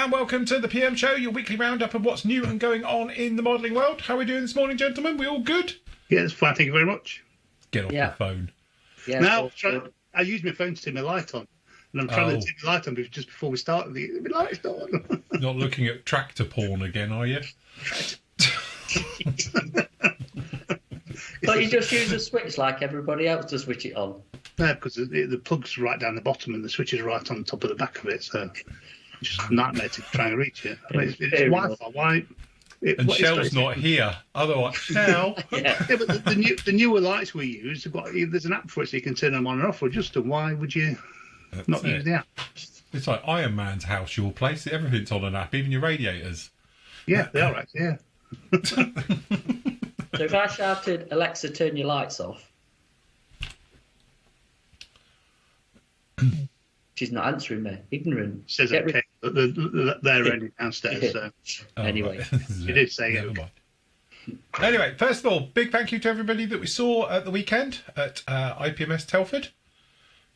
and welcome to the PM Show, your weekly roundup of what's new and going on in the modelling world. How are we doing this morning, gentlemen? We all good? Yes, fine, thank you very much. Get off your phone. Yeah, now, I use my phone to turn my light on, and I'm trying to turn my light on just before we start. My light's not on. Not looking at tractor porn again, are you? But you just use a switch like everybody else to switch it on. No, because the plug's right down the bottom and the switch is right on top of the back of it, so it's just a nightmare to try and reach it. I mean, it's Wi-Fi. Why? And Shell's not here. Otherwise, Shell. Yeah, but the newer lights we use, there's an app for it so you can turn them on and off. Or just why would you not use the app? It's like Iron Man's house, your place. Everything's on an app, even your radiators. Yeah, they are actually. Yeah. So if I shouted, Alexa, turn your lights off, she's not answering me. Ignorant. She says okay, but they're ready downstairs. So. Anyway, you did say it. Anyway, first of all, big thank you to everybody that we saw at the weekend at IPMS Telford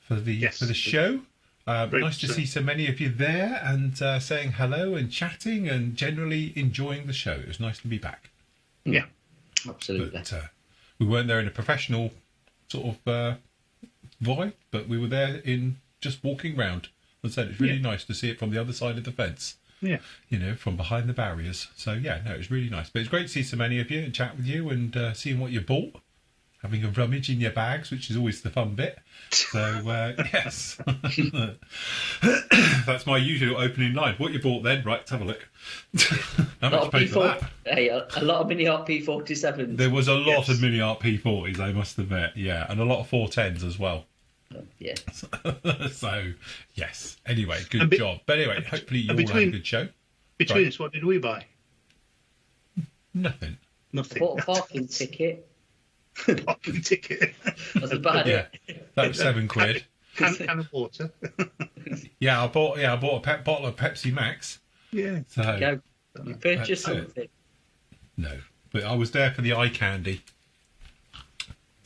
for the show. Nice to see so many of you there and saying hello and chatting and generally enjoying the show. It was nice to be back. Yeah. Absolutely. But, we weren't there in a professional sort of vibe, but we were there in just walking round. And said it's really nice to see it from the other side of the fence. Yeah. You know, from behind the barriers. So, yeah, no, it was really nice. But it's great to see so many of you and chat with you and seeing what you bought. Having a rummage in your bags, which is always the fun bit. So, yes. That's my usual opening line. What you bought then? Right, let's have a look. How much you paid for that? Hey, a lot of mini art P47s. There was a lot of mini art P40s, I must admit. Yeah, and a lot of 410s as well. Yeah. So, yes. Anyway, good job. But anyway, hopefully you all had a good show. Between us, what did we buy? Nothing. Bought a parking ticket. Parking ticket. That's about it. That was £7. Can of water. I bought a bottle of Pepsi Max. Yeah. So you purchased something. No, but I was there for the eye candy.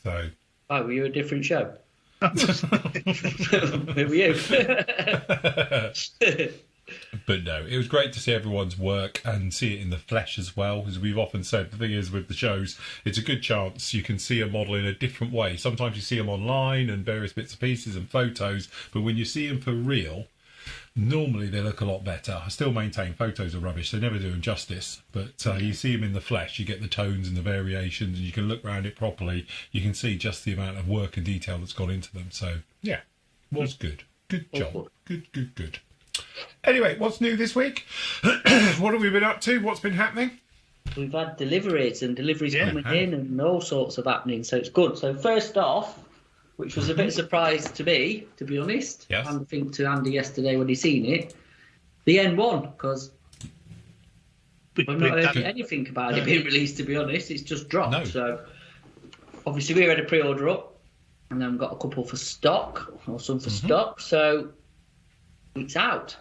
So. Oh, were you a different show? Who were you? But no, it was great to see everyone's work and see it in the flesh as well. As we've often said, the thing is with the shows, it's a good chance you can see a model in a different way. Sometimes you see them online and various bits and pieces and photos, but when you see them for real, normally they look a lot better. I still maintain photos are rubbish, they never do them justice, but you see them in the flesh, you get the tones and the variations and you can look around it properly. You can see just the amount of work and detail that's gone into them. So, yeah, was good. Good job. Good. Anyway, what's new this week? What have we been up to? What's been happening? We've had deliveries coming in and all sorts of happening, so it's good. So first off, which was a bit of a surprise to me, to be honest, and I think to Andy yesterday when he seen it, the N1, because I've not heard anything about it being released, to be honest. It's just dropped. No. So obviously we had a pre-order up and then got a couple for stock, or some for stock, so it's out.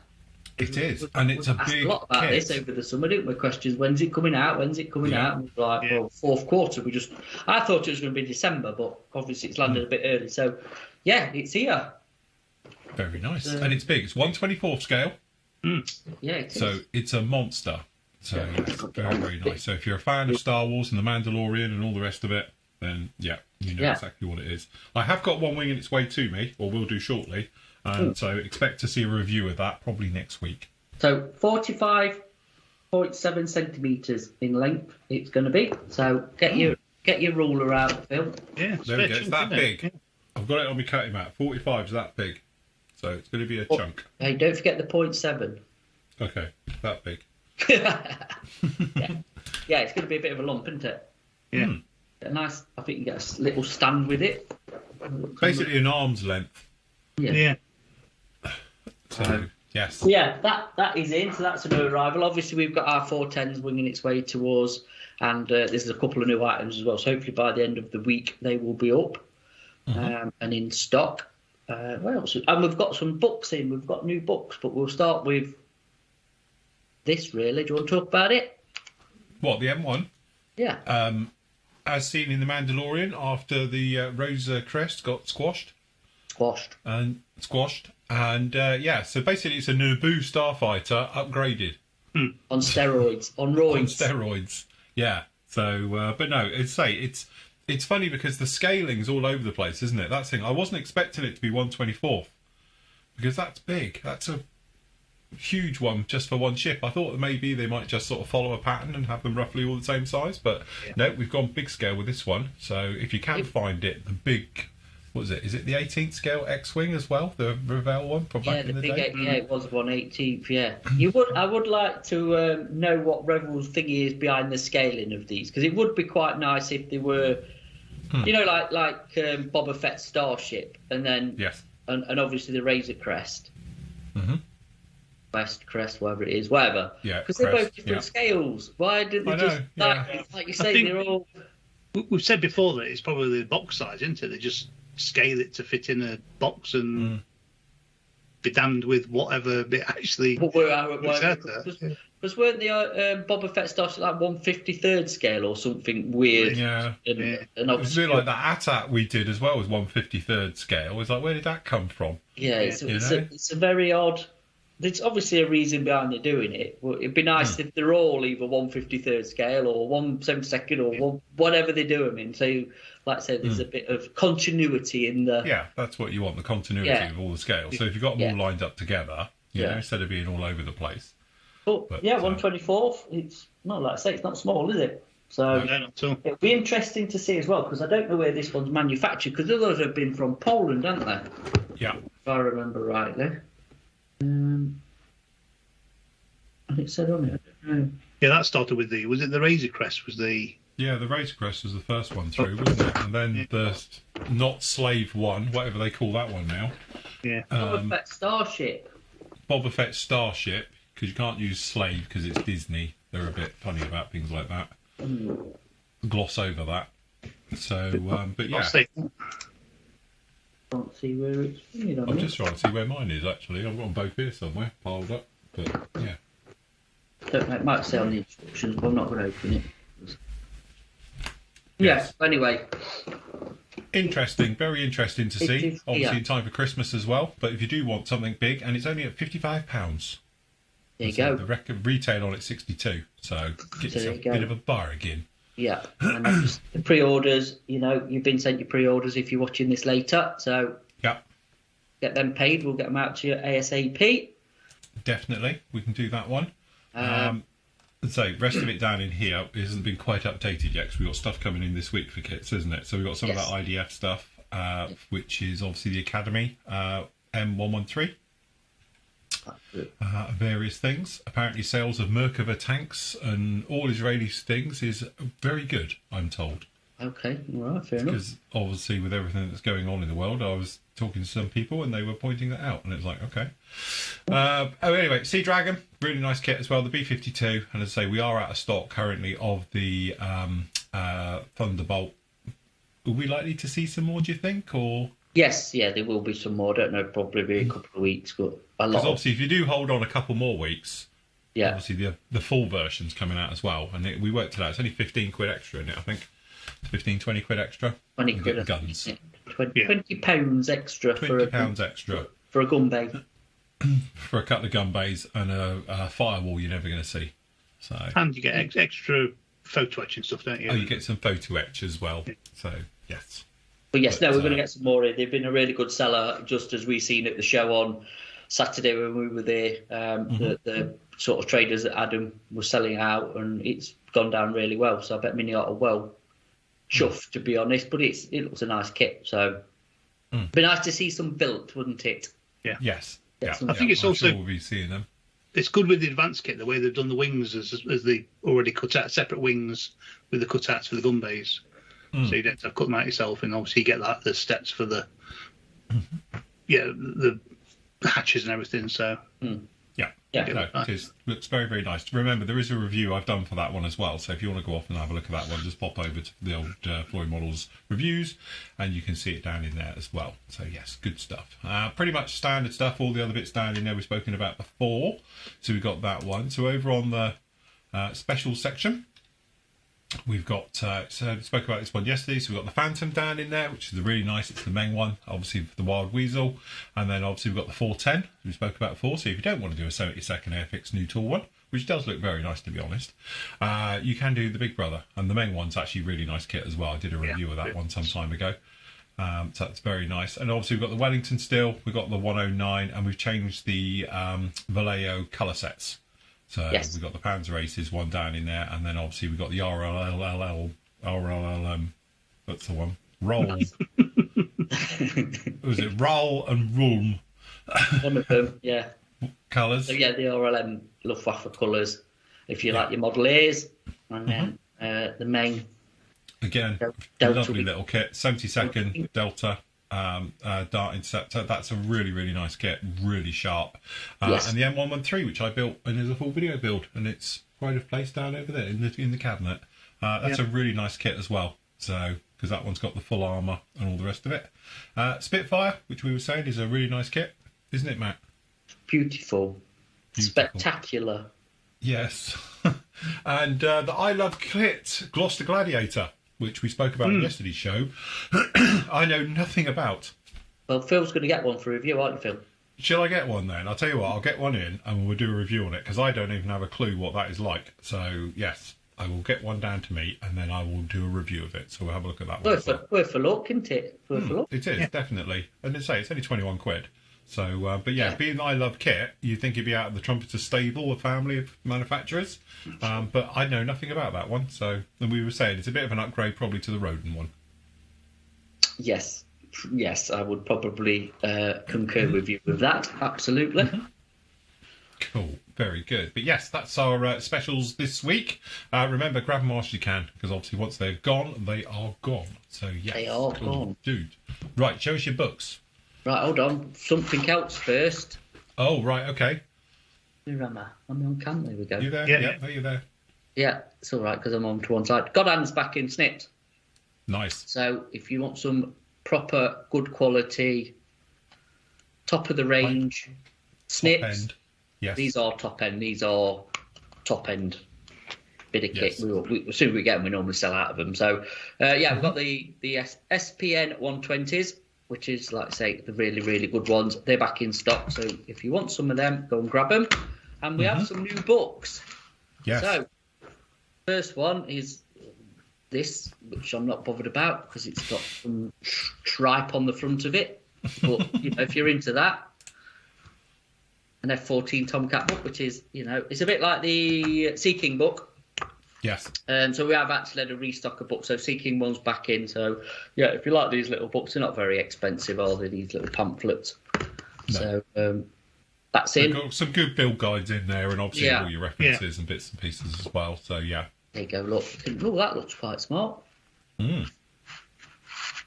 It is, and it's a big a lot about this over the summer, didn't we? Questions: when's it coming out? When's it coming out? And we're like, well, fourth quarter. I thought it was going to be December, but obviously it's landed a bit early. So, yeah, it's here. Very nice, and it's big. It's 1/24 scale. Yeah, it is. So it's a monster. So it's very nice. So if you're a fan of Star Wars and the Mandalorian and all the rest of it, then you know exactly what it is. I have got one wing in its way to me, or will do shortly. So expect to see a review of that probably next week. So 45.7 centimetres in length it's going to be. So get your ruler out, Phil. Yeah, there we go. It's that big. Yeah. I've got it on my cutting mat. 45 is that big. So it's going to be a chunk. Hey, don't forget the 0.7. Okay, that big. Yeah, it's going to be a bit of a lump, isn't it? Yeah. A nice, I think you get a little stand with it. Basically an arm's length. Yeah. So, yes. Yeah, that is in. So that's a new arrival. Obviously, we've got our 410s winging its way to us, and there's a couple of new items as well. So hopefully by the end of the week they will be up and in stock. What else? And we've got some books in. We've got new books, but we'll start with this. Really, do you want to talk about it? What, the M1? Yeah. As seen in The Mandalorian, after the Rosa crest got squashed. Squashed. And yeah, so basically it's a Naboo Starfighter upgraded. On steroids. On roids. On steroids, yeah. So, but no, it's funny because the scaling's all over the place, isn't it? That's the thing. I wasn't expecting it to be 1/24th because that's big. That's a huge one just for one ship. I thought that maybe they might just sort of follow a pattern and have them roughly all the same size, but no, we've gone big scale with this one. So if you can find it, the big, what is it? Is it the 18th scale X-wing as well? The Revell one from back in the day? Yeah, it was 1/18th. Yeah, I would like to know what Revell's thingy is behind the scaling of these, because it would be quite nice if they were, you know, like Boba Fett's Starship, and then and obviously the Razor Crest. West Crest, whatever it is, whatever. Yeah, because they're both different scales. Why didn't they just like you say? They're all. We've said before that it's probably the box size, isn't it? They just scale it to fit in a box and be damned with whatever bit actually. Because weren't the Boba Fett stuff like 1/53rd scale or something weird? Yeah, and it was a bit like that AT-AT we did as well, was 1/53rd scale. It's like, where did that come from? Yeah, it's a very odd. There's obviously a reason behind it doing it. Well, it'd be nice if they're all either 1/53rd scale or 1/72nd or whatever they do them in. So, like I said, there's a bit of continuity in the. Yeah, that's what you want, the continuity of all the scales. So if you've got them all lined up together, you know, instead of being all over the place. But 1/24th, it's not, like I say, it's not small, is it? So it'll be interesting to see as well, because I don't know where this one's manufactured, because others have been from Poland, haven't they? Yeah. If I remember rightly. And it said on it, I don't know. Yeah, that started with was it the Razor Crest? The Razor Crest was the first one through, wasn't it? And then the not Slave one, whatever they call that one now. Yeah. Boba Fett Starship. Boba Fett Starship, because you can't use Slave because it's Disney. They're a bit funny about things like that. Gloss over that. So, but yeah. Can't see where it's printed on. I'm just trying to see where mine is actually. I've got them both here somewhere, piled up. But yeah. Don't know, it might say on the instructions, but I'm not going to open it. Yes. Yeah, anyway. Interesting, very interesting to see. Obviously in time for Christmas as well. But if you do want something big, and it's only at £55. There you go. The record retail on it 62. So get yourself a bit of a bargain. Yeah, and just the pre-orders, you know, you've been sent your pre-orders if you're watching this later, so get them paid, we'll get them out to you ASAP. Definitely, we can do that one. So, rest of it down in here hasn't been quite updated yet, because we've got stuff coming in this week for kits, isn't it? So we've got some of that IDF stuff, which is obviously the Academy, M113. Various things. Apparently sales of Merkava tanks and all Israeli things is very good, I'm told. Okay, all right, fair enough. Because obviously with everything that's going on in the world, I was talking to some people and they were pointing that out, and it was like, okay. Anyway, Sea Dragon, really nice kit as well, the B-52, and as I say, we are out of stock currently of the Thunderbolt. Are we likely to see some more, do you think, or...? Yes, yeah, there will be some more. I don't know, probably a couple of weeks, but a lot. Because obviously, if you do hold on a couple more weeks, yeah, obviously the full version's coming out as well, and we worked it out. It's only 15 quid extra in it, I think. 15, 20 quid extra. 20 quid. Guns. Yeah. 20 pounds extra. £20 extra for a gun bay. For a couple of gun bays and a firewall you're never going to see. So. And you get extra photo etch and stuff, don't you? Oh, you get some photo etch as well. Yeah. So yes. But yes, we're going to get some more in. They've been a really good seller, just as we seen at the show on Saturday when we were there. The sort of traders that Adam was selling out, and it's gone down really well. So I bet Mini are well chuffed, to be honest. But it looks a nice kit. So it'd be nice to see some built, wouldn't it? Yeah. Yes. I think it's also. Sure we'll be seeing them. It's good with the advanced kit, the way they've done the wings as they already cut out separate wings with the cutouts for the gun bays. So you don't have to cut them out yourself, and obviously you get the steps for the the hatches and everything. So it looks very, very nice. Remember, there is a review I've done for that one as well. So if you want to go off and have a look at that one, just pop over to the old Floyd Models reviews, and you can see it down in there as well. So yes, good stuff. Pretty much standard stuff. All the other bits down in there we've spoken about before. So we've got that one. So over on the special section. We've got, so I spoke about this one yesterday, so we've got the Phantom down in there, which is really nice. It's the main one, obviously for the Wild Weasel. And then obviously we've got the 410, we spoke about before. So if you don't want to do a 72nd Airfix new tool one, which does look very nice to be honest, you can do the Big Brother. And the main one's actually really nice kit as well. I did a review of that one some time ago. So that's very nice. And obviously we've got the Wellington still, we've got the 109, and we've changed the Vallejo colour sets. So we've got the Panzer Aces one down in there, and then obviously we've got the RLLM, that's the one, Roll. Was it Roll and Rulm? One of them, yeah. Colours? So yeah, the RLM Luftwaffe colours, if you like your Model A's, and then the main. Again, lovely little kit, 72nd Delta. Dart Interceptor. That's a really, really nice kit, really sharp. And the M113, which I built, and there's a full video build, and it's quite a place down over there in the cabinet. That's a really nice kit as well. So, because that one's got the full armour and all the rest of it. Spitfire, which we were saying is a really nice kit, isn't it, Matt? Beautiful. Spectacular. Yes. And the I Love Kit Gloucester Gladiator, which we spoke about in yesterday's show, I know nothing about. Well, Phil's going to get one for review, aren't you, Phil? Shall I get one then? I'll tell you what, I'll get one in and we'll do a review on it, because I don't even have a clue what that is like. So, yes, I will get one down to me and then I will do a review of it. So we'll have a look at that one. Worth a look, isn't it? Worth a look. It is, definitely. And it's only 21 quid. So, but yeah, being I Love Kit, you'd think it'd be out of the Trumpeter stable, a family of manufacturers. But I know nothing about that one. So, and we were saying it's a bit of an upgrade probably to the Rodin one. Yes, I would probably concur with you with that. Absolutely. Cool, very good. But yes, that's our specials this week. Remember, grab them whilst you can, because obviously once they're gone, they are gone. So yes, they are gone. Dude, right, show us your books. Right, hold on. Something else first. Oh, right, okay. Where am I? I'm on cam. There we go. You there? Yeah. Are you there? Yeah, it's all right because I'm on to one side. Godhand's back in snips. Nice. So if you want some proper, good quality, top of the range snips, top end. Yes. These are top end. These are top end bit of kit. As soon as we get them, we normally sell out of them. So we've got the SPN 120s. Which is, like I say, the really, really good ones. They're back in stock. So if you want some of them, go and grab them. And we have some new books. Yes. So first one is this, which I'm not bothered about because it's got some tripe on the front of it. But, if you're into that, an F-14 Tomcat book, which is, it's a bit like the Sea King book. Yes. So we have actually had a restock of books. So Sea King one's back in. So, yeah, if you like these little books, they're not very expensive, are they, these little pamphlets? No. So that's in. They've got some good build guides in there and obviously all your references and bits and pieces as well. So, yeah. There you go, look. Oh, that looks quite smart.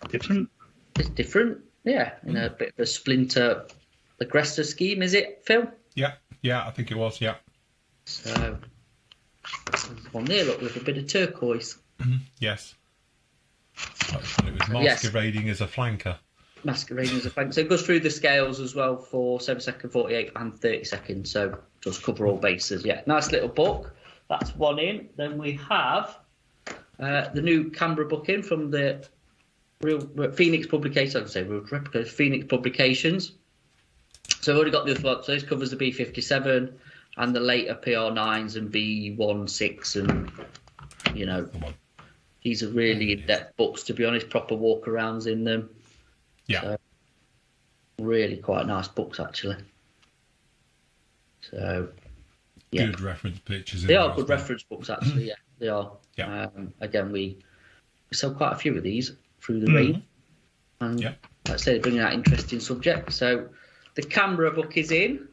Different. It's different, yeah. In a bit of a splinter aggressor scheme, is it, Phil? Yeah, I think it was, yeah. So... there's one there, look, with a bit of turquoise. Yes. It was masquerading as a flanker. Masquerading as a flanker. So it goes through the scales as well for 7-second, 48 and 30 seconds. So it does cover all bases. Yeah, nice little book. That's one in. Then we have the new Canberra book in from the Real Phoenix Publications. I would say Real Replicas, Phoenix Publications. So I've already got the other one. So this covers the B-57 and the later PR9s and B16 and, these are really in-depth books, to be honest, proper walk-arounds in them. Yeah. So, really quite nice books, actually. So, yeah. Good reference pictures. They are good reference books, actually, yeah. They are. Yeah. Again, we sell quite a few of these through the range. And like I say, they're bringing out interesting subjects. So the Canberra book is in.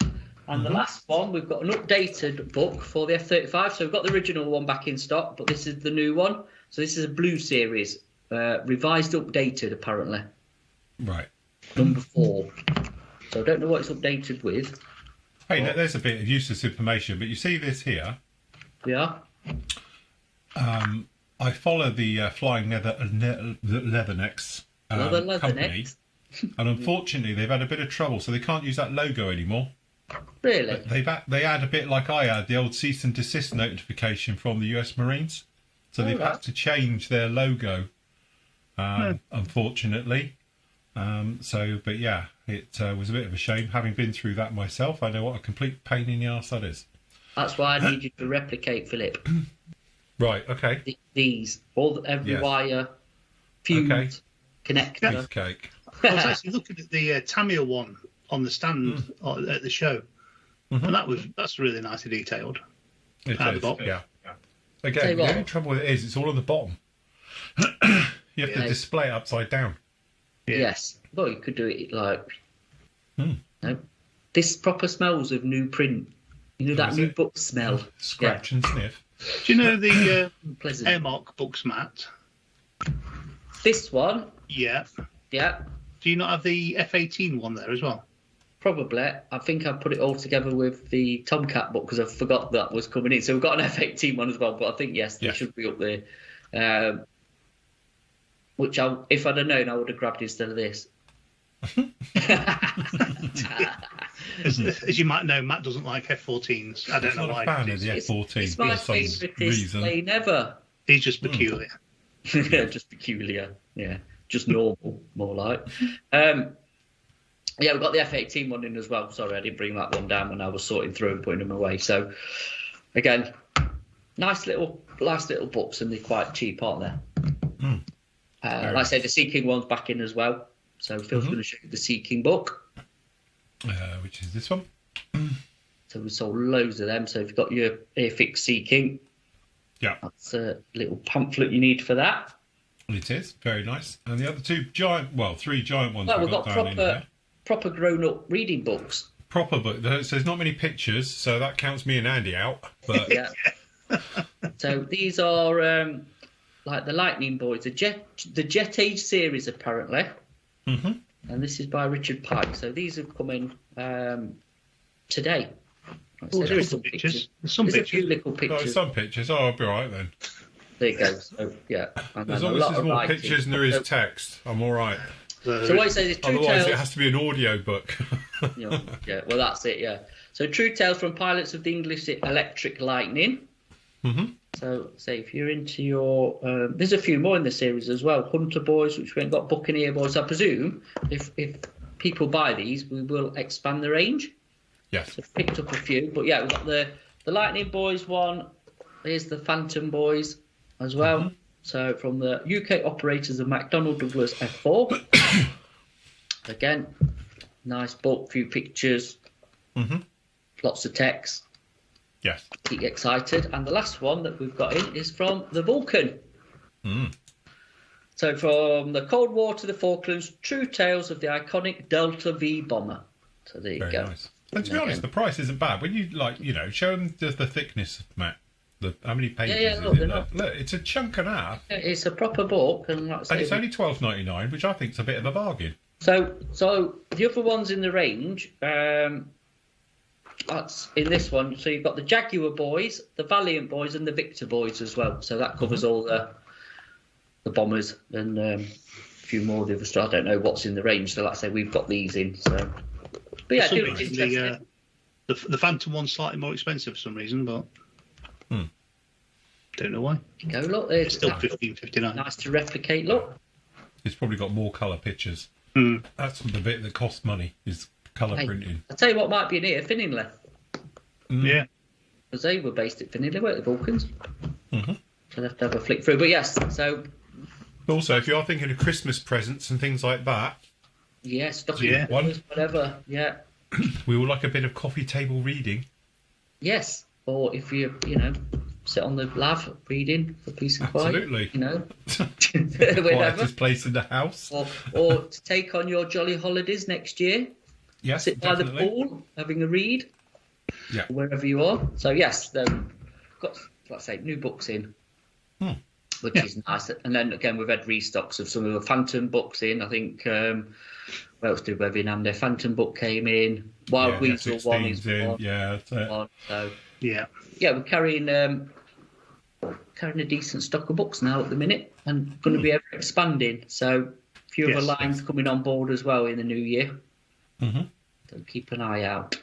And the last one, we've got an updated book for the F-35. So we've got the original one back in stock, but this is the new one. So this is a blue series, revised, updated, apparently. Right. Number 4. So I don't know what it's updated with. Hey, there's a bit of useless information, but you see this here? Yeah. I follow the Flying Leathernecks company, and unfortunately they've had a bit of trouble, so they can't use that logo anymore. Really? They had a bit like I had, the old cease and desist notification from the US Marines. So they've had to change their logo, unfortunately. But yeah, it was a bit of a shame. Having been through that myself, I know what a complete pain in the arse that is. That's why I need you to replicate, Philip. Right, okay. These, every wire, fuse, connector. Piece of cake. I was actually looking at the Tamiya one on the stand at the show, and that's really nicely detailed. It is, yeah. Again, the only trouble with it is it's all on the bottom. You have to display it upside down. Yeah. Yes. Well, you could do it like... No. This proper smells of new print. You know that new book smell? Scratch and sniff. Do you know the pleasant. Airmark books mat? This one? Yeah. Yeah. Do you not have the F-18 one there as well? Probably. I think I put it all together with the Tomcat book because I forgot that was coming in. So we've got an F-18 one as well, but I think, they should be up there. Which, if I'd have known, I would have grabbed instead of this. As you might know, Matt doesn't like F-14s. I don't know why. I'm not a fan of the F-14 it's my for some favourite reason. plane ever. He's just peculiar. Just peculiar. Yeah. Just normal, more like. Yeah, we've got the F-18 one in as well. Sorry, I didn't bring that one down when I was sorting through and putting them away. So, again, nice little books, and they're quite cheap, aren't they? Like I say, the Sea King one's back in as well. So Phil's going to show you the Sea King book. Which is this one. So we sold loads of them. So if you've got your Airfix Sea King, that's a little pamphlet you need for that. It is very nice. And the other three giant ones. Well, we've got proper grown-up reading books. Proper book. So there's not many pictures, so that counts me and Andy out. But yeah. So these are like the Lightning Boys, the Jet Age series apparently. And this is by Richard Pike. So these have come in today. So there are some pictures. There's a few little pictures. No, some pictures. Oh, I'll be all right then. There you go. So, yeah. And as long as there's more pictures than there is text, I'm all right. So what you say is True Otherwise, Tales. it has to be an audio book. Yeah, well, that's it, yeah. So True Tales from Pilots of the English Electric Lightning. So, say, if you're into your... there's a few more in the series as well. Hunter Boys, which we ain't got Buccaneer Boys. I presume if people buy these, we will expand the range. Yes. So I've picked up a few. But, yeah, we've got the Lightning Boys one. Here's the Phantom Boys as well. So, from the UK operators of McDonnell Douglas F4. Again, nice book, few pictures, lots of text. Yes. Keep you excited. And the last one that we've got in is from the Vulcan. So from the Cold War to the Falklands, True Tales of the iconic Delta V bomber. So there you go. Nice. And to be honest, the price isn't bad. When you show them the thickness, Matt. How many pages is in there? Look, it's a chunk and a half. It's a proper book, and like I say, and it's only $12.99, which I think is a bit of a bargain. So the other ones in the range, that's in this one. So you've got the Jaguar Boys, the Valiant Boys, and the Victor Boys as well. So that covers all the bombers and a few more of the other stuff. I don't know what's in the range. So like I say, we've got these in. So, but yeah, the Phantom one's slightly more expensive for some reason, but don't know why. Go look, there's it's still $15.59. Nice to replicate. Look, it's probably got more colour pictures. That's the bit that costs money is colour printing. I'll tell you what might be in here, Finningley. Yeah. Because they were based at Finningley, weren't the Vulcans? So I'll have to have a flick through. But yes, so... Also, if you are thinking of Christmas presents and things like that... Yeah, stocking whatever, yeah. We all like a bit of coffee table reading. Yes, or if you sit on the lav reading for peace and quiet. Absolutely. Quietest place in the house. Or to take on your jolly holidays next year. Yes, sit definitely. by the pool, having a read. Yeah. Wherever you are. So, yes, got, like I say, new books in, which is nice. And then, again, we've had restocks of some of the Phantom books in. I think, what else did we have in Andy? Phantom book came in. Wild Weasel one is in. one. Yeah, that's it. One, so, yeah, we're carrying a decent stock of books now at the minute, and going to be ever expanding. So a few other lines coming on board as well in the new year. So keep an eye out.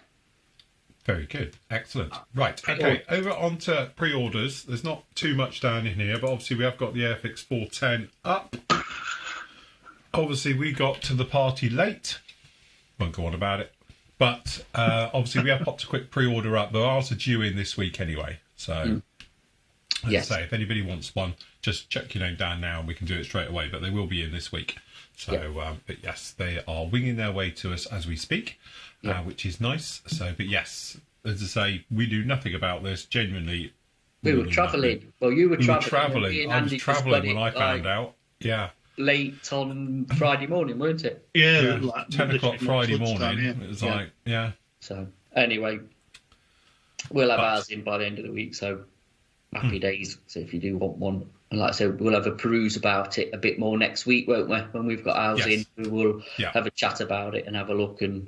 Very good. Excellent. Right. Okay. Over on to pre-orders. There's not too much down in here, but obviously we have got the Airfix 410 up. Obviously we got to the party late. Won't go on about it. But obviously we have popped a quick pre-order up. There are due in this week anyway. So, let's say if anybody wants one, just check your name down now and we can do it straight away. But they will be in this week. So, but yes, they are winging their way to us as we speak. Which is nice. So, but yes, as I say, we do nothing about this. Genuinely, we were travelling. Well, you were travelling. I was travelling when I found out. Yeah, late on Friday morning, weren't it? Yeah, like 10 o'clock Friday morning. It was like, So anyway, we'll have ours in by the end of the week. So happy days. So if you do want one, and like I said, we'll have a peruse about it a bit more next week, won't we? When we've got ours in, we will have a chat about it and have a look and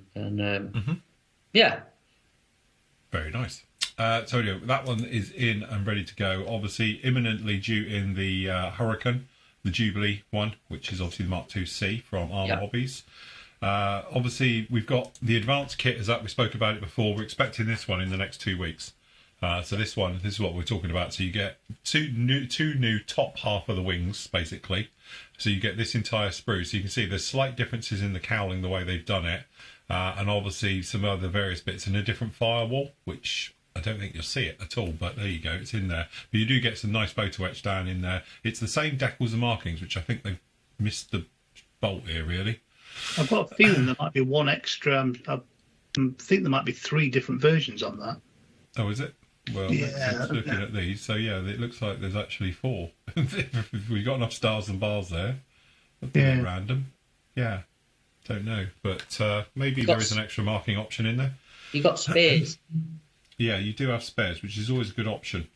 Very nice. So anyway, that one is in and ready to go. Obviously, imminently due in the Hurricane, the Jubilee one, which is obviously the Mark II-C from Armour Hobbies. Obviously, we've got the advanced kit is up. We spoke about it before. We're expecting this one in the next 2 weeks. So this is what we're talking about. So you get two new top half of the wings, basically. So you get this entire sprue. So you can see there's slight differences in the cowling, the way they've done it. And obviously some other various bits in a different firewall, which I don't think you'll see it at all. But there you go, it's in there. But you do get some nice photo etch down in there. It's the same decals and markings, which I think they've missed the bolt here, really. I've got a feeling there might be one extra. I think there might be 3 different versions on that. Oh, is it? Well, looking at these, so it looks like there's actually 4. If we've got enough stars and bars there, that's a bit random. Yeah, don't know, but maybe there is an extra marking option in there. You got spares. Yeah, you do have spares, which is always a good option.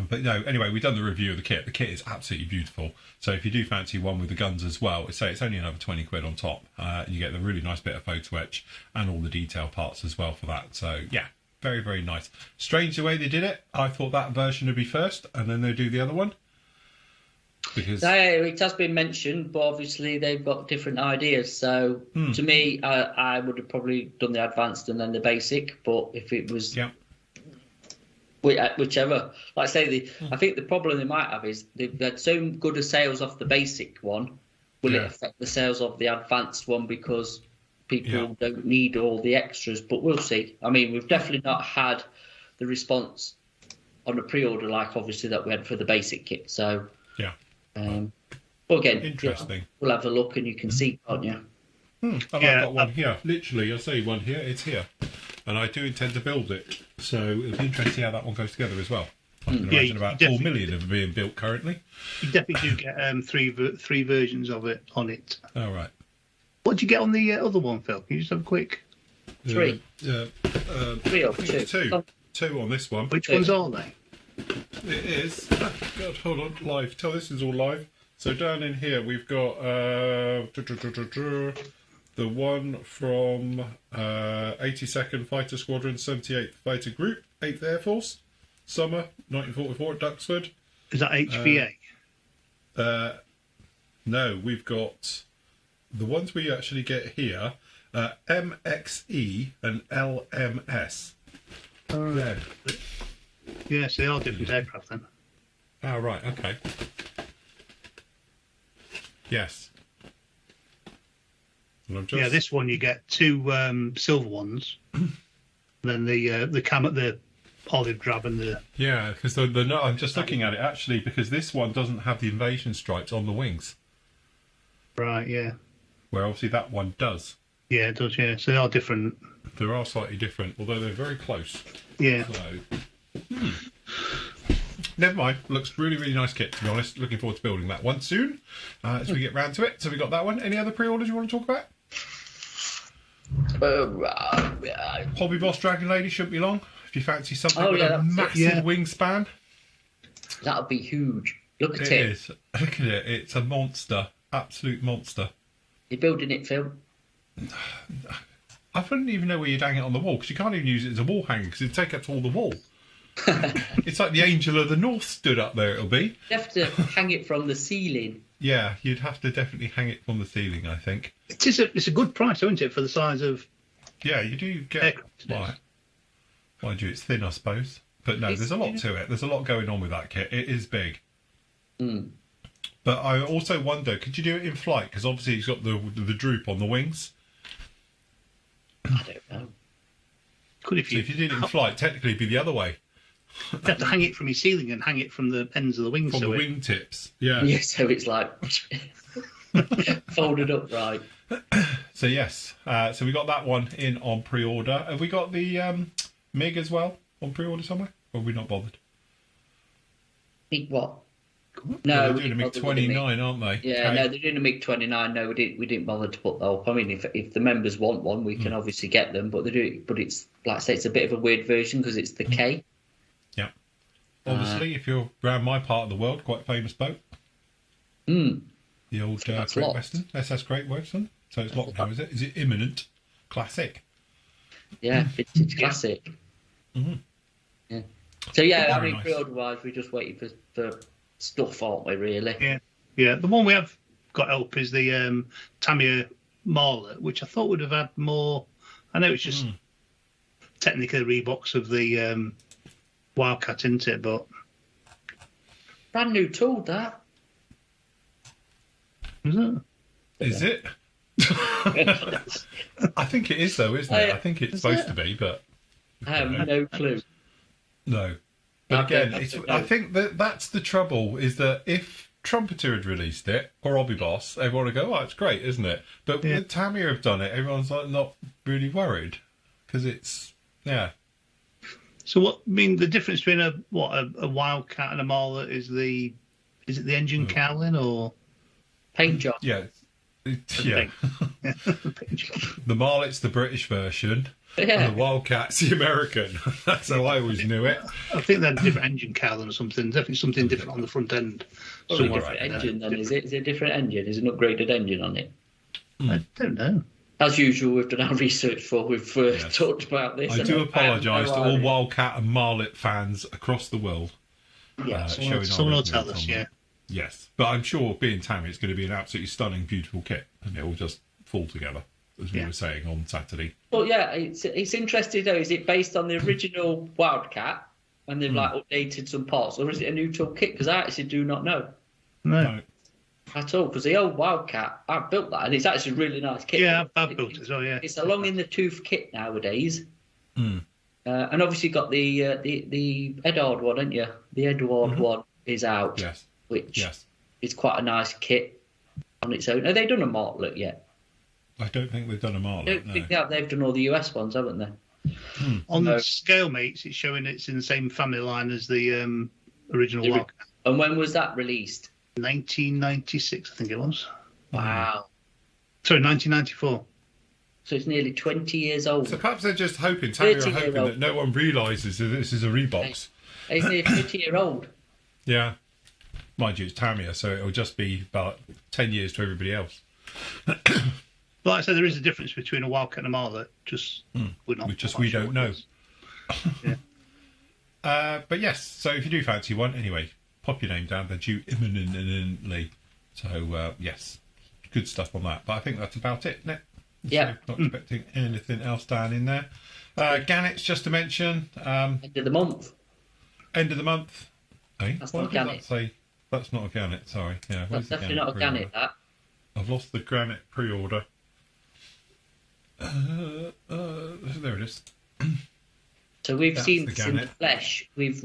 But no, anyway, we've done the review of the kit. The kit is absolutely beautiful. So if you do fancy one with the guns as well, it's only another 20 quid on top. You get the really nice bit of photo etch and all the detail parts as well for that. So yeah. Very, very nice. Strange the way they did it. I thought that version would be first, and then they do the other one. Because it has been mentioned, but obviously they've got different ideas. So to me, I would have probably done the advanced and then the basic. But if it was whichever, like I say, I think the problem they might have is they've had so good a sales off the basic one. Will it affect the sales of the advanced one because people don't need all the extras, but we'll see. I mean, we've definitely not had the response on the pre-order like obviously that we had for the basic kit. So but again, interesting. We'll have a look and you can see, can't you? And I've got one here. Literally, I say one here. It's here, and I do intend to build it. So it'll be interesting to see how that one goes together as well. I can imagine about 4 million of them being built currently. You definitely do get 3 versions of it on it. Oh right. What did you get on the other one, Phil? Can you just have a quick? 3. 3 or 2? 2 on this one. Which ones are they? It is. God, hold on. Live. Tell this is all live. So down in here we've got the one from 82nd Fighter Squadron, 78th Fighter Group, 8th Air Force, summer 1944 at Duxford. Is that HVA? No, we've got the ones we actually get here, MXE and LMS. Oh, yes, they are different aircraft then. Oh, right, okay. Yes. Yeah, this one you get 2 silver ones, then the olive drab and the... Yeah, because I'm just looking at it actually, because this one doesn't have the invasion stripes on the wings. Right, yeah. Where obviously that one does. Yeah, it does, yeah. So they are different. They are slightly different, although they're very close. Yeah. So, never mind. Looks really, really nice kit, to be honest. Looking forward to building that one soon as we get round to it. So we got that one. Any other pre-orders you want to talk about? Hobby Boss Dragon Lady shouldn't be long. If you fancy something with a massive wingspan. That would be huge. Look at it. It is. Look at it. It's a monster. Absolute monster. You're building it, Phil? I wouldn't even know where you'd hang it on the wall, because you can't even use it as a wall hanger, because it'd take up all the wall. It's like the Angel of the North stood up there, it'll be. You have to hang it from the ceiling. Yeah, you'd have to definitely hang it from the ceiling, I think. It's a good price, isn't it, for the size of... Yeah, you do get... Right. Mind you, it's thin, I suppose. But no, there's a lot to it. There's a lot going on with that kit. It is big. But I also wonder, could you do it in flight? Because obviously it's got the droop on the wings. I don't know. Could if you did it in flight, technically it'd be the other way. You'd have to hang it from your ceiling and hang it from the ends of the wings. From the wing tips. Yeah. Yeah, so it's like folded up right. So yes. So we got that one in on pre-order. Have we got the MiG as well on pre-order somewhere? Or have we not bothered? MiG what? No, they're doing a MiG 29, aren't they? Yeah, okay. no, they're doing a MiG 29. No, we didn't bother to put that up. I mean, if the members want one, we can obviously get them. But they do. But it's like I say, it's a bit of a weird version because it's the K. Yeah. Obviously, if you're around my part of the world, quite famous boat. The old Great Western, SS Great Western. So it's locked now, is it? Is it imminent? Classic. Yeah, it's classic. Yeah. So yeah, I mean, pre-order wise, we're just waiting for stuff, aren't we? Really? Yeah. The one we have got help is the Tamiya Martlet, which I thought would have had more. I know it's just technically a Reeboks of the Wildcat, isn't it? But brand new tool, that. Is it? I think it is, though, isn't it? I think it's supposed to be, but I have no clue. No, but again, I think that's the trouble. Is that if Trumpeter had released it or Hobby Boss, everyone would go, "Oh, it's great, isn't it?" But when Tamiya have done it, everyone's like not really worried because it's So what? I mean, the difference between a Wildcat and a Martlet is it the engine cowling or paint job? Yeah. The Martlet's the British version, and the Wildcat's the American. That's how I always knew it. I think they're different engine cowling or something. Definitely something different on the front end. Probably a different engine then, is it? Is it a different engine? Is it an upgraded engine on it? I don't know. As usual, we've done our research for. We've talked about this. I do apologise to all Wildcat and Martlet fans across the world. Yeah, someone will tell us. Yeah. Yes, but I'm sure being Tamiya, it's going to be an absolutely stunning, beautiful kit, and it will just fall together, as we were saying on Saturday. Well, yeah, it's interesting though. Is it based on the original Wildcat, and they've like updated some parts, or is it a new tool kit? Because I actually do not know. No. At all, because the old Wildcat, I built that, and it's actually a really nice kit. Yeah, I've built it as well. Yeah, it's a long in the tooth kit nowadays. And obviously got the Edward one, haven't you? The Edward one is out. Yes. Which is quite a nice kit on its own. Have they done a Martlet yet? I don't think they've done a Martlet. I think they've done all the US ones, haven't they? On the scale mates, it's showing it's in the same family line as the original Wildcat. And when was that released? 1996, I think it was. Wow. Sorry, 1994. So it's nearly 20 years old. So perhaps they're just hoping, Tamiya are hoping that no one realises that this is a Reeboks. It's nearly 30-year-old. Yeah. Mind you, it's Tamiya, so it'll just be about 10 years to everybody else. Like I said, there is a difference between a Wildcat and a Martlet. We don't know. But yes, so if you do fancy one, anyway, pop your name down. They're due imminently. So, yes, good stuff on that. But I think that's about it, isn't it? Yeah. So not expecting anything else down in there. Gannet's just to mention. End of the month. End of the month. Hey, that's not Gannet. That's not a Gannet, sorry. Yeah, that's definitely not a Gannet, that. I've lost the Gannet pre-order. There it is. So we've seen this in the flesh. We've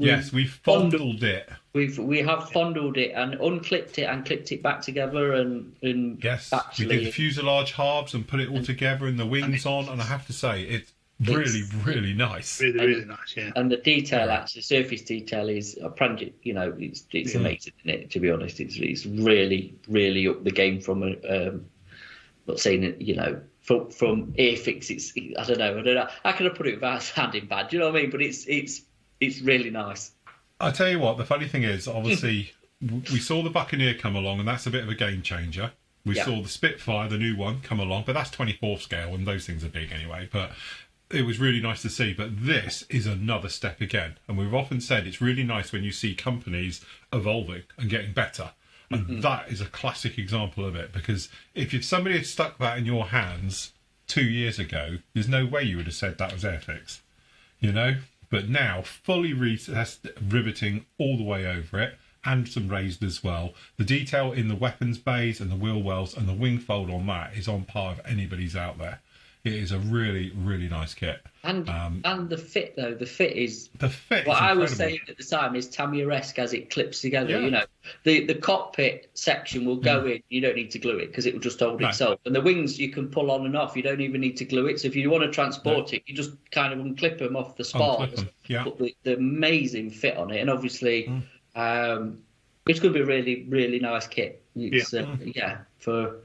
fondled it. We have fondled it and unclipped it and clipped it back together and yes, we did the fuselage halves and put it all together and the wings on, and I have to say it's really nice. Really nice, yeah. And the detail, actually, surface detail is it's amazing, isn't it? To be honest, it's really up the game from not saying it, from Airfix. I don't know. How can I put it without sounding bad? Do you know what I mean? But it's really nice. I tell you what, the funny thing is, obviously, we saw the Buccaneer come along, and that's a bit of a game changer. We saw the Spitfire, the new one, come along, but that's 24 scale, and those things are big anyway. But it was really nice to see. But this is another step again, and we've often said it's really nice when you see companies evolving and getting better. And that is a classic example of it, because if somebody had stuck that in your hands 2 years ago, there's no way you would have said that was Airfix, but now fully recessed riveting all the way over it, and some raised as well. The detail in the weapons bays and the wheel wells and the wing fold on that is on par with anybody's out there. It is a really, really nice kit. And the fit, though, the fit is what incredible. I was saying at the time is Tamiya-esque as it clips together. Yeah. You know, the cockpit section will go in. You don't need to glue it because it will just hold itself. And the wings you can pull on and off. You don't even need to glue it. So if you want to transport it, you just kind of unclip them off the spars. Yeah. Put the amazing fit on it, and obviously, it's going to be a really, really nice kit. It's for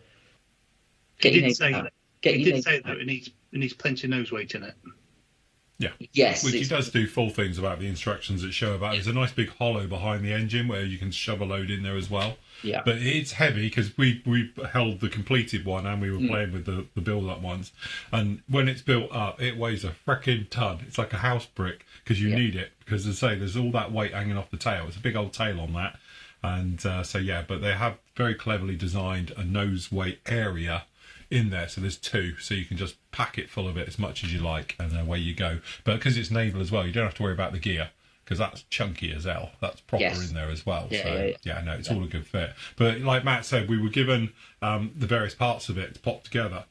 getting it. He did say that it needs plenty of nose weight in it. Yeah. Yes. Which he does do full things about the instructions that show about. There's a nice big hollow behind the engine where you can shove a load in there as well. Yeah. But it's heavy because we held the completed one and we were playing with the build-up ones. And when it's built up, it weighs a freaking ton. It's like a house brick because you need it. Because, as I say, there's all that weight hanging off the tail. It's a big old tail on that. And but they have very cleverly designed a nose weight area in there, so there's two, so you can just pack it full of it as much as you like, and away you go. But because it's naval as well, you don't have to worry about the gear because that's chunky as hell. That's proper in there as well. It's all a good fit. But like Matt said, we were given the various parts of it to pop together.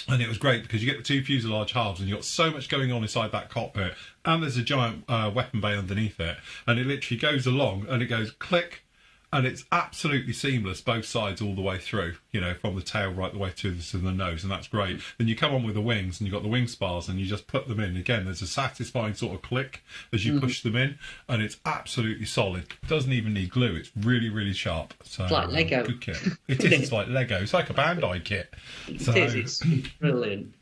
And it was great because you get the two fuselage halves and you've got so much going on inside that cockpit, and there's a giant weapon bay underneath it, and it literally goes along and it goes click. And it's absolutely seamless, both sides all the way through, you know, from the tail right the way to the nose, and that's great. Then you come on with the wings, and you've got the wing spars, and you just put them in. Again, there's a satisfying sort of click as you push them in, and it's absolutely solid. It doesn't even need glue. It's really, really sharp. So, it's like Lego. Good kit. It is. It's like Lego. It's like a Bandai kit. It is. It's brilliant.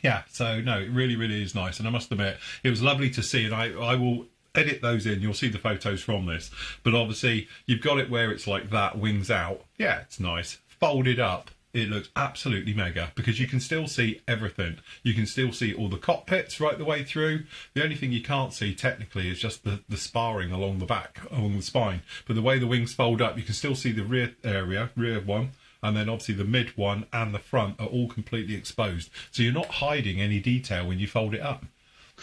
Yeah, so, no, it really, really is nice. And I must admit, it was lovely to see, and I will edit those in, you'll see the photos from this, but obviously you've got it where it's like that, wings out. Yeah, it's nice. Folded up, it looks absolutely mega because you can still see everything. You can still see all the cockpits right the way through. The only thing you can't see technically is just the sparring along the back, along the spine. But the way the wings fold up, you can still see the rear area, rear one, and then obviously the mid one and the front are all completely exposed. So you're not hiding any detail when you fold it up,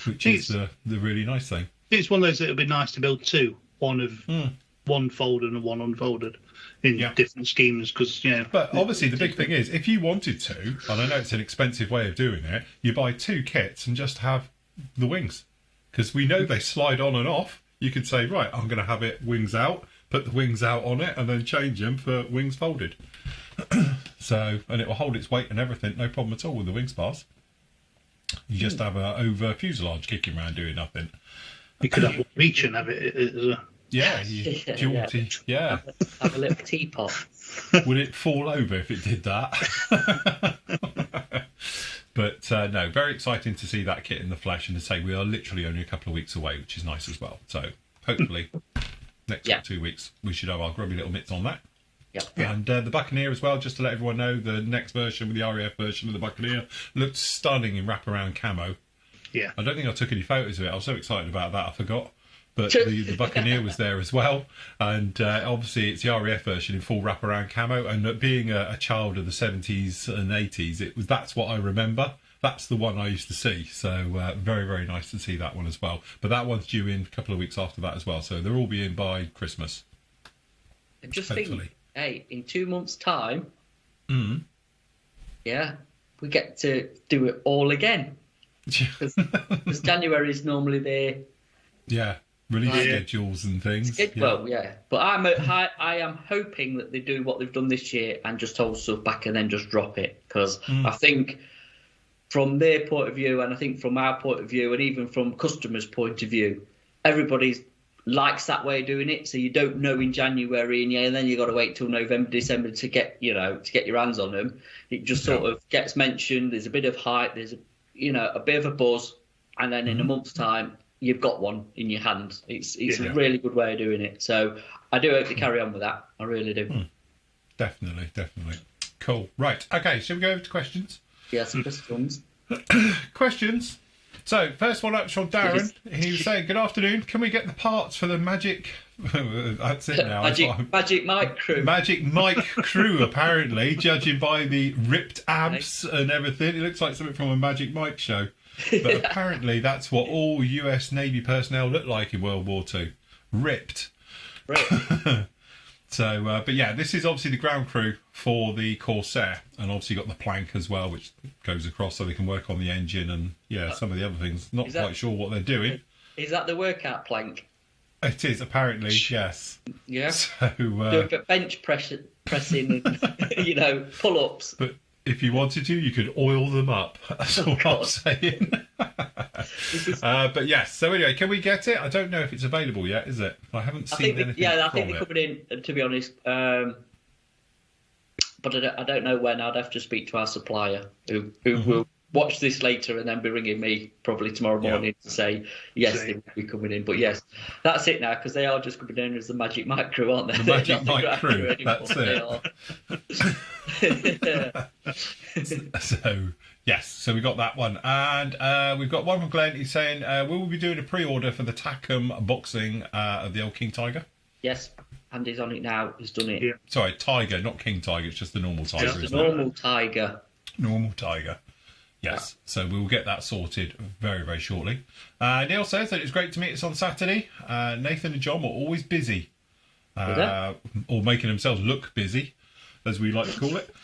which is the really nice thing. It's one of those that would be nice to build two, one folded and one unfolded in different schemes, because But obviously the big thing is, if you wanted to, and I know it's an expensive way of doing it, you buy two kits and just have the wings, because we know they slide on and off. You could say, right, I'm going to have it wings out, put the wings out on it, and then change them for wings folded. So, and it will hold its weight and everything, no problem at all with the wing spars. You just have a over fuselage kicking around doing nothing. You could have reach and have it as a... Yeah, have a little teapot. Would it fall over if it did that? But no, very exciting to see that kit in the flesh, and to say we are literally only a couple of weeks away, which is nice as well. So hopefully next 2 weeks we should have our grubby little mitts on that. And the Buccaneer as well, just to let everyone know, the next version with the RAF version of the Buccaneer looked stunning in wraparound camo. Yeah. I don't think I took any photos of it. I was so excited about that, I forgot. But the Buccaneer was there as well. And obviously it's the RAF version in full wraparound camo. And being a child of the 70s and 80s, that's what I remember. That's the one I used to see. So very, very nice to see that one as well. But that one's due in a couple of weeks after that as well. So they'll all be in by Christmas. And just think, hey, in 2 months' time, we get to do it all again. Because January is normally their release schedules and things. But I am hoping that they do what they've done this year and just hold stuff back and then just drop it, because I think from their point of view, and I think from our point of view, and even from customers' point of view, everybody likes that way of doing it. So you don't know in January, and then you got to wait till November, December to get your hands on them. It just sort of gets mentioned. There's a bit of hype. There's a bit of a buzz, and then in a month's time, you've got one in your hand. It's a really good way of doing it. So I do hope they carry on with that. I really do. Definitely. Cool. Right. Okay, shall we go over to questions? Yeah, some questions. Questions. So, first one up from Darren. He was saying, good afternoon. Can we get the parts for the Magic... That's it now. Magic Mike crew. Magic Mike crew, apparently, judging by the ripped abs and everything. It looks like something from a Magic Mike show. But apparently that's what all US Navy personnel looked like in World War II. Ripped. So, but yeah, this is obviously the ground crew for the Corsair, and obviously got the plank as well, which goes across so they can work on the engine and some of the other things. Not quite sure what they're doing. Is that the workout plank? It is, apparently, yes. Yeah. So, do a bit bench pressing and, pull-ups. But if you wanted to, you could oil them up. That's all I'm saying. But yes, so anyway, can we get it? I don't know if it's available yet, is it? I haven't seen anything. I think they're coming in, to be honest. But I don't know when. I'd have to speak to our supplier, who will watch this later and then be ringing me probably tomorrow morning to say, yes, they will be coming in. But yes, that's it now, because they are just coming in as the Magic Mike crew, aren't they? The Magic Mike crew, that's it. So, yes, so we got that one. And we've got one from Glenn. He's saying, will we be doing a pre-order for the Tacom boxing of the old King Tiger? Yes, Andy's on it now. He's done it. Yeah. Sorry, Tiger, not King Tiger. It's just the normal Tiger. Just the normal Tiger. Normal Tiger. Yes, so we will get that sorted very, very shortly. Neil says that it's great to meet us on Saturday. Nathan and John were always busy, or making themselves look busy, as we like to call it,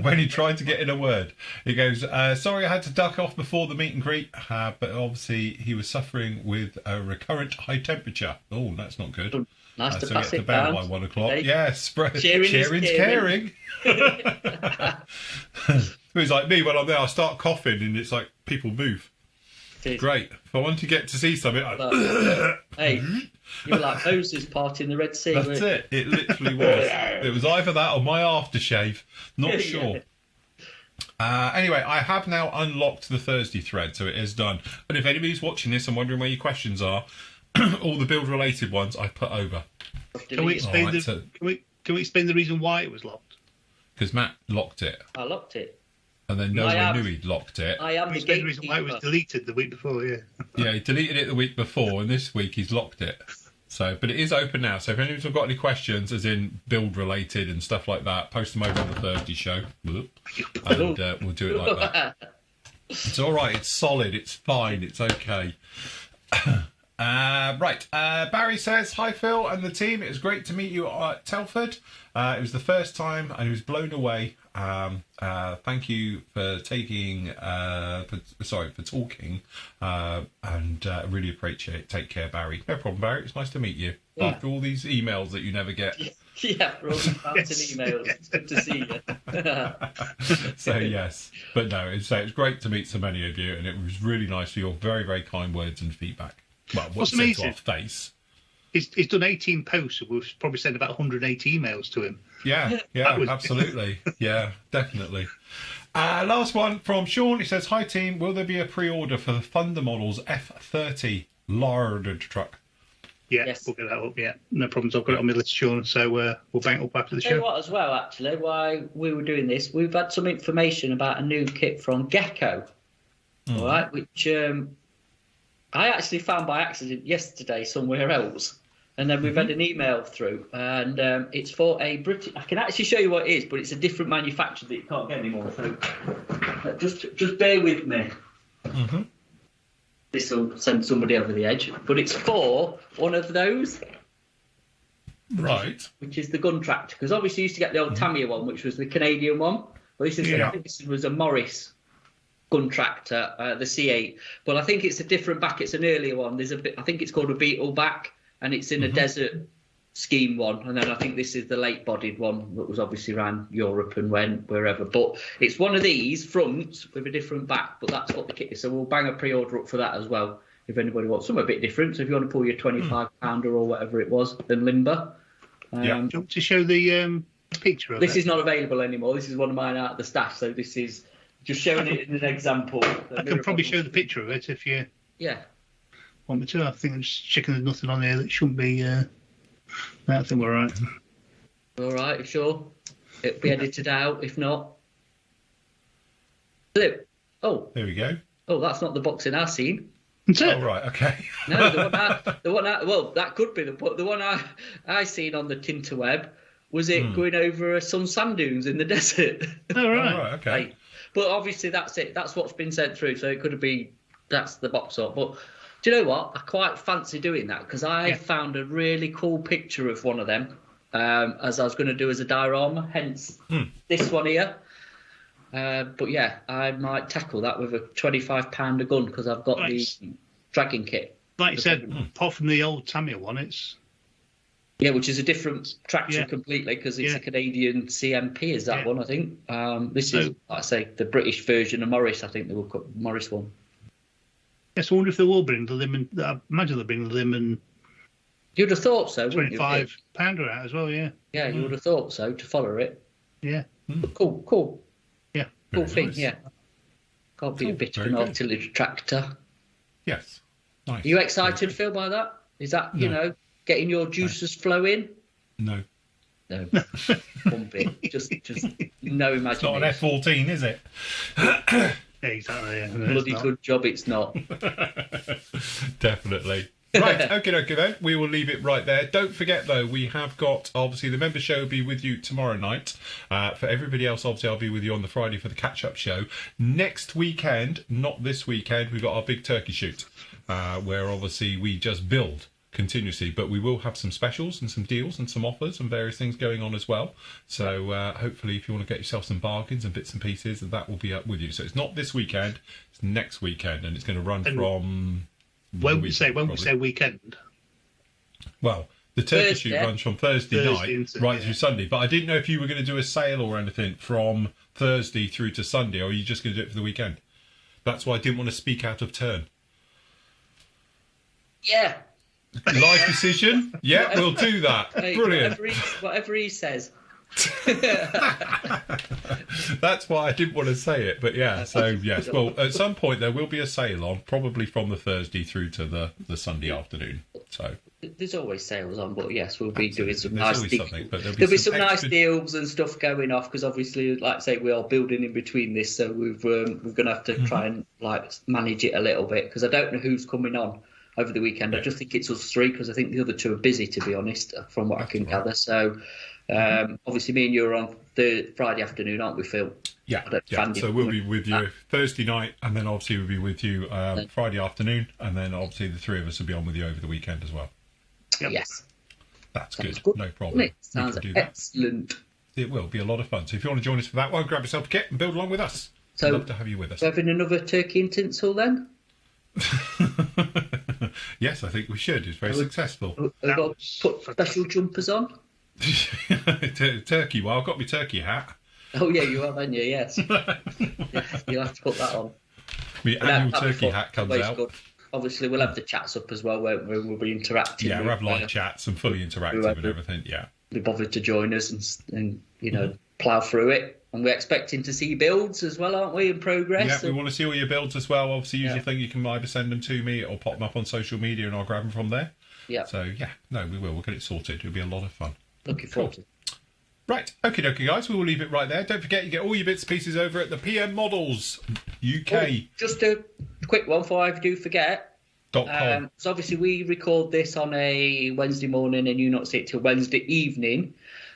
when he tried to get in a word. He goes, sorry I had to duck off before the meet and greet, but obviously he was suffering with a recurrent high temperature. Oh, that's not good. Nice to so pass he had it to bail down. by 1 o'clock. Hey. Yes, sharing's caring. It was like me when I'm there, I start coughing and it's like people move. Great. If I want to get to see something, hey, you were like Moses parting the Red Sea. That's it. It literally was. It was either that or my aftershave. Not sure. Anyway, I have now unlocked the Thursday thread, so it is done. And if anybody's watching this and wondering where your questions are, all the build-related ones I've put over. Can we explain can we explain the reason why it was locked? Because Matt locked it. I locked it. And then no one knew he'd locked it. I am the gatekeeper. Reason why it was deleted the week before, Yeah, he deleted it the week before, and this week he's locked it. So, but it is open now. So if anyone's got any questions, as in build related and stuff like that, post them over on the Thursday show, and we'll do it like that. It's all right. It's solid. It's fine. It's okay. Right. Barry says, hi Phil and the team. It was great to meet you at Telford. It was the first time and he was blown away. Thank you for taking, for talking, and really appreciate it. Take care, Barry. No problem, Barry. It's nice to meet you after all these emails that you never get. Yeah, for all these emails. It's good to see you. So yes, but no, it's great to meet so many of you, and it was really nice for your very, very kind words and feedback. Well, what's said to our face. He's done 18 posts, and we've probably sent about 180 emails to him. Yeah, absolutely. Yeah, definitely. Last one from Sean. He says, hi team, will there be a pre-order for the Thunder Models F30 larder truck? Yeah, yes. We'll get that up, no problems. I've got it on my list, Sean, so we'll bang it up after the show. Tell you what as well, actually, why we were doing this, we've had some information about a new kit from Gecko, all right, which I actually found by accident yesterday somewhere else. And then we've had an email through, and it's for a British. I can actually show you what it is, but it's a different manufacturer that you can't get anymore. So just bear with me. Mm-hmm. This will send somebody over the edge, but it's for one of those. Right. Which is the gun tractor, because obviously you used to get the old Tamiya one, which was the Canadian one. But this is I think this was a Morris gun tractor, the C8. But I think it's a different back. It's an earlier one. There's I think it's called a Beetle back. And it's in a desert scheme one. And then I think this is the late-bodied one that was obviously around Europe and wherever. But it's one of these fronts with a different back, but that's what the kit is. So we'll bang a pre-order up for that as well, if anybody wants something a bit different. So if you want to pull your 25-pounder or whatever it was, and limber. Do you want to show the picture of this is not available anymore. This is one of mine out of the stash. So this is just showing it in an example. I can probably show the picture of it if you... Yeah. Want me to? I think I'm just checking there's nothing on there that shouldn't be. I think we're all right. All right, sure. It'll be edited out if not. Oh, there we go. Oh, that's not the boxing I've seen. Oh, right, okay. No, the one well, that could be the one I seen on the Tinterweb. Was it going over some sand dunes in the desert? Oh, right. Okay. But obviously that's it. That's what's been sent through. So it could have been that's the box art. But do you know what? I quite fancy doing that because I found a really cool picture of one of them as I was going to do as a diorama. Hence this one here. But yeah, I might tackle that with a £25 a gun because I've got the Dragon kit. Like you said, apart from the old Tamiya one, it's... Yeah, which is a different traction completely because it's a Canadian CMP, is that one, I think. This is, like I say, the British version of Morris, I think they will call Morris one. Yes, I wonder if they will bring the limb, I imagine they'll bring the limb and... You'd have thought so, wouldn't you? £25 out as well, yeah. Yeah, you would have thought so, to follow it. Yeah. Cool. Yeah. Cool thing, yeah. Can't be a bit of an artillery tractor. Yes. Nice. Are you excited, Phil, by that? Is that, you know, getting your juices flowing? No. One bit. Just no imagination. It's not an F-14, is it? Exactly. Yeah. Bloody good job it's not. Definitely. Right, okay then. We will leave it right there. Don't forget though, we have got obviously the member show will be with you tomorrow night. For everybody else, obviously I'll be with you on the Friday for the catch-up show. Next weekend, not this weekend, we've got our big turkey shoot, where obviously we just build continuously, but we will have some specials and some deals and some offers and various things going on as well. So hopefully if you want to get yourself some bargains and bits and pieces, that will be up with you. So it's not this weekend, it's next weekend, and it's going to run from... When we say weekend, well, the turkey shoot runs from Thursday night right through Sunday. But I didn't know if you were going to do a sale or anything from Thursday through to Sunday, or are you just going to do it for the weekend? That's why I didn't want to speak out of turn. Yeah. Live decision? Yeah, we'll do that. Hey, brilliant. Whatever he says. That's why I didn't want to say it, but yeah, so yes, well at some point there will be a sale on, probably from the Thursday through to the Sunday afternoon. So there's always sales on, but yes, we'll be doing some nice deals. There'll be some nice deals and stuff going off because obviously, like I say, we are building in between this, so we're going to have to try and like manage it a little bit because I don't know who's coming on over the weekend. I just think it's us three because I think the other two are busy, to be honest, from what I can gather. So obviously me and you are on the Friday afternoon, aren't we, Phil? Yeah. So we'll be with you Thursday night, and then obviously we'll be with you Friday afternoon, and then obviously the three of us will be on with you over the weekend as well. Yes. That's good. No problem. It sounds excellent. It will be a lot of fun. So if you want to join us for that one, grab yourself a kit and build along with us. So love to have you with us. Having another turkey and tinsel then? Yes, I think we should. It's very successful. We've got to put special jumpers on. Turkey. Well, I've got my turkey hat. Oh yeah, you have, haven't you? Yes. You'll have to put that on. My annual turkey hat comes out. Good. Obviously, we'll have the chats up as well, won't we? We'll be interacting. Yeah, we'll have live chats and fully interactive and everything. Yeah. Be bothered to join us and plough through it. And we're expecting to see builds as well, aren't we, in progress? Yeah, we want to see all your builds as well. Obviously, use your thing. You can either send them to me or pop them up on social media and I'll grab them from there. Yeah. So, we will. We'll get it sorted. It'll be a lot of fun. Looking forward to it. Right. Okie dokie, guys. We will leave it right there. Don't forget, you get all your bits and pieces over at the PM Models UK. Oh, just a quick one before I do forget. .com. So obviously we record this on a Wednesday morning and you not see it till Wednesday evening.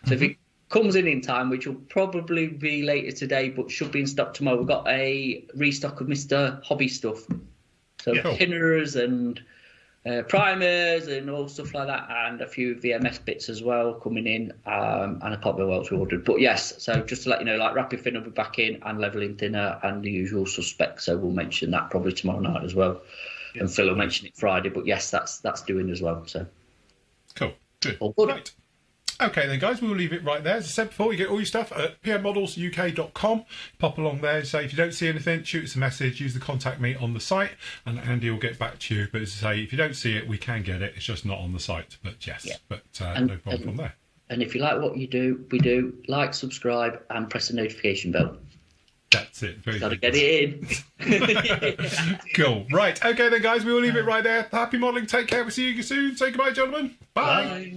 So if it comes in time, which will probably be later today, but should be in stock tomorrow, we've got a restock of Mr. Hobby stuff. So pinners and primers and all stuff like that, and a few VMS bits as well coming in, and I can't remember what else we ordered. But yes, so just to let you know, like Rapid Fin will be back in, and Leveling Thinner, and the usual suspects. So we'll mention that probably tomorrow night as well. Yeah. And Phil will mention it Friday, but yes, that's doing as well. So cool, good. All good. Right. Okay then, guys, we'll leave it right there. As I said before, you get all your stuff at pmmodelsuk.com. Pop along there. So if you don't see anything, shoot us a message. Use the contact me on the site, and Andy will get back to you. But as I say, if you don't see it, we can get it. It's just not on the site. But yes, no problem from there. And if you like what we do, like, subscribe, and press the notification bell. That's it. Got to get it in. Cool. Right. Okay then, guys, we will leave it right there. Happy modelling. Take care. We'll see you soon. Say goodbye, gentlemen. Bye. Bye.